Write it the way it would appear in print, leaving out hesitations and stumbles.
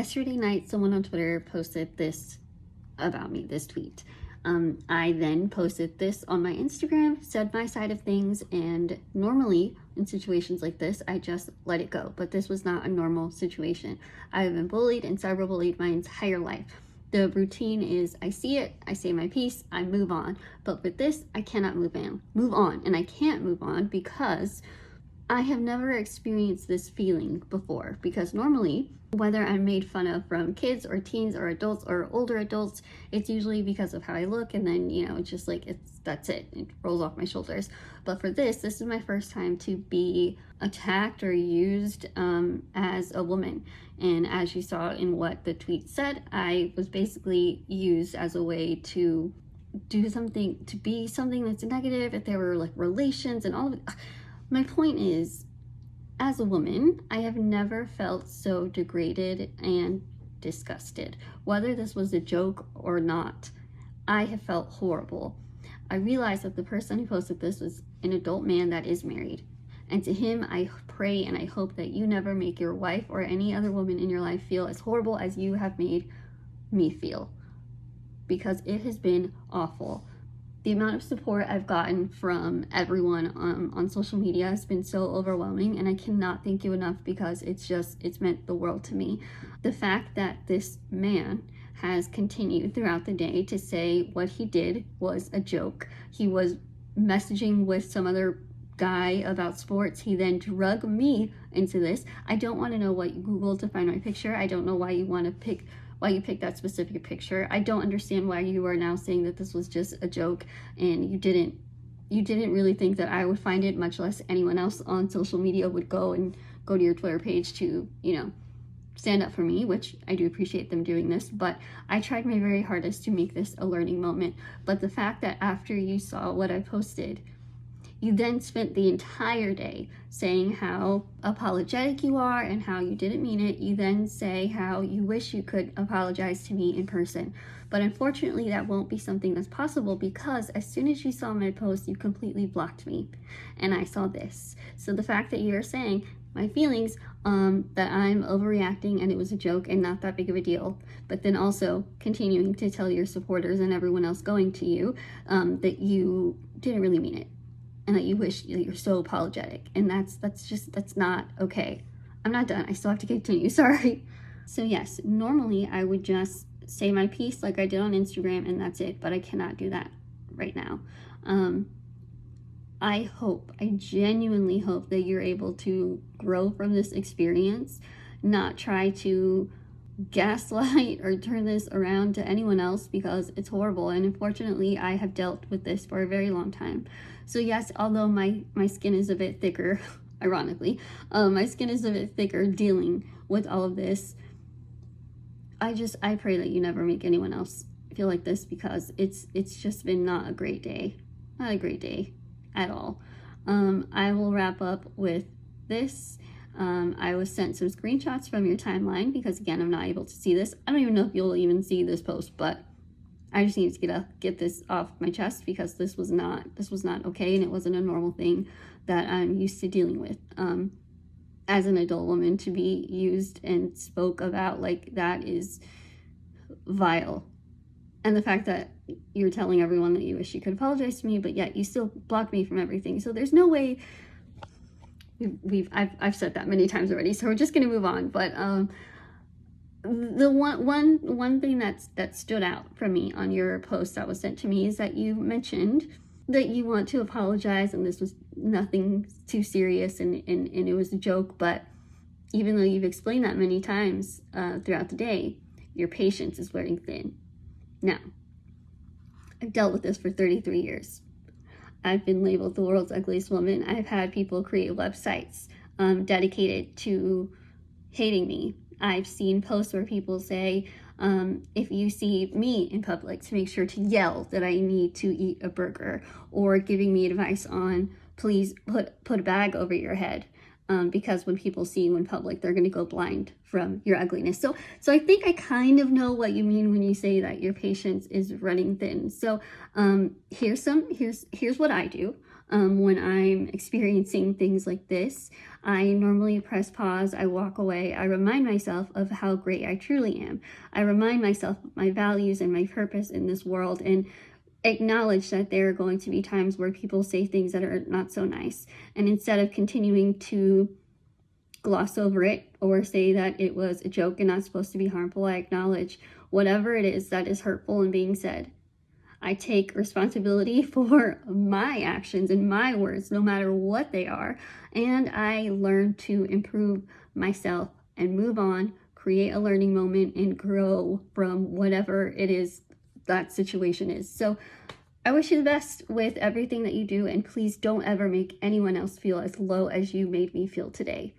Yesterday night, someone on Twitter posted this about me, this tweet. I then posted this on my Instagram, said my side of things, and normally in situations like this, I just let it go. But this was not a normal situation. I have been bullied and cyberbullied my entire life. The routine is I see it, I say my piece, I move on. But with this, I cannot move on. And I can't move on because I have never experienced this feeling before, because normally, whether I'm made fun of from kids or teens or adults or older adults, it's usually because of how I look, and then, it's just like, that's it. It rolls off my shoulders. But for this is my first time to be attacked or used as a woman. And as you saw in what the tweet said, I was basically used as a way to do something, to be something that's negative, if there were like relations and all of it. My point is, as a woman, I have never felt so degraded and disgusted. Whether this was a joke or not, I have felt horrible. I realized that the person who posted this was an adult man that is married. And to him, I pray and I hope that you never make your wife or any other woman in your life feel as horrible as you have made me feel. Because it has been awful. The amount of support I've gotten from everyone on social media has been so overwhelming, and I cannot thank you enough, because it's meant the world to me. The fact that this man has continued throughout the day to say what he did was a joke. He was messaging with some other guy about sports. He then drug me into this. I don't want to know what you Googled to find my picture. I don't know why you picked that specific picture. I don't understand why you are now saying that this was just a joke, and you didn't really think that I would find it, much less anyone else on social media would go to your Twitter page to, stand up for me, which I do appreciate them doing this, but I tried my very hardest to make this a learning moment. But the fact that after you saw what I posted, you then spent the entire day saying how apologetic you are and how you didn't mean it. You then say how you wish you could apologize to me in person. But unfortunately, that won't be something that's possible, because as soon as you saw my post, you completely blocked me. And I saw this. So the fact that you're saying my feelings, that I'm overreacting and it was a joke and not that big of a deal, but then also continuing to tell your supporters and everyone else going to you that you didn't really mean it. And that you wish you're so apologetic, and that's not okay. I'm not done. I still have to continue. Sorry. So yes, normally I would just say my piece like I did on Instagram, and that's it. But I cannot do that right now. I genuinely hope that you're able to grow from this experience, not try to gaslight or turn this around to anyone else, because it's horrible. And unfortunately, I have dealt with this for a very long time. So yes, although my skin is a bit thicker, ironically, my skin is a bit thicker dealing with all of this, I pray that you never make anyone else feel like this, because it's just been not a great day at all. I will wrap up with this. I was sent some screenshots from your timeline, because again, I'm not able to see this. I don't even know if you'll even see this post, but I just needed to get this off my chest, because this was not okay, and it wasn't a normal thing that I'm used to dealing with. As an adult woman, to be used and spoke about like that is vile. And the fact that you're telling everyone that you wish you could apologize to me, but yet you still block me from everything. So there's no way. I've said that many times already, so we're just gonna move on. But the one thing that stood out for me on your post that was sent to me is that you mentioned that you want to apologize, and this was nothing too serious, and it was a joke. But even though you've explained that many times throughout the day, your patience is wearing thin. Now, I've dealt with this for 33 years. I've been labeled the world's ugliest woman. I've had people create websites dedicated to hating me. I've seen posts where people say, if you see me in public, to make sure to yell that I need to eat a burger, or giving me advice on please put a bag over your head. Because when people see you in public, they're going to go blind from your ugliness. So I think I kind of know what you mean when you say that your patience is running thin. So here's what I do. when I'm experiencing things like this. I normally press pause, I walk away, I remind myself of how great I truly am. I remind myself of my values and my purpose in this world, and acknowledge that there are going to be times where people say things that are not so nice. And instead of continuing to gloss over it or say that it was a joke and not supposed to be harmful, I acknowledge whatever it is that is hurtful and being said. I take responsibility for my actions and my words, no matter what they are, and I learn to improve myself and move on, create a learning moment, and grow from whatever it is that situation is. So I wish you the best with everything that you do, and please don't ever make anyone else feel as low as you made me feel today.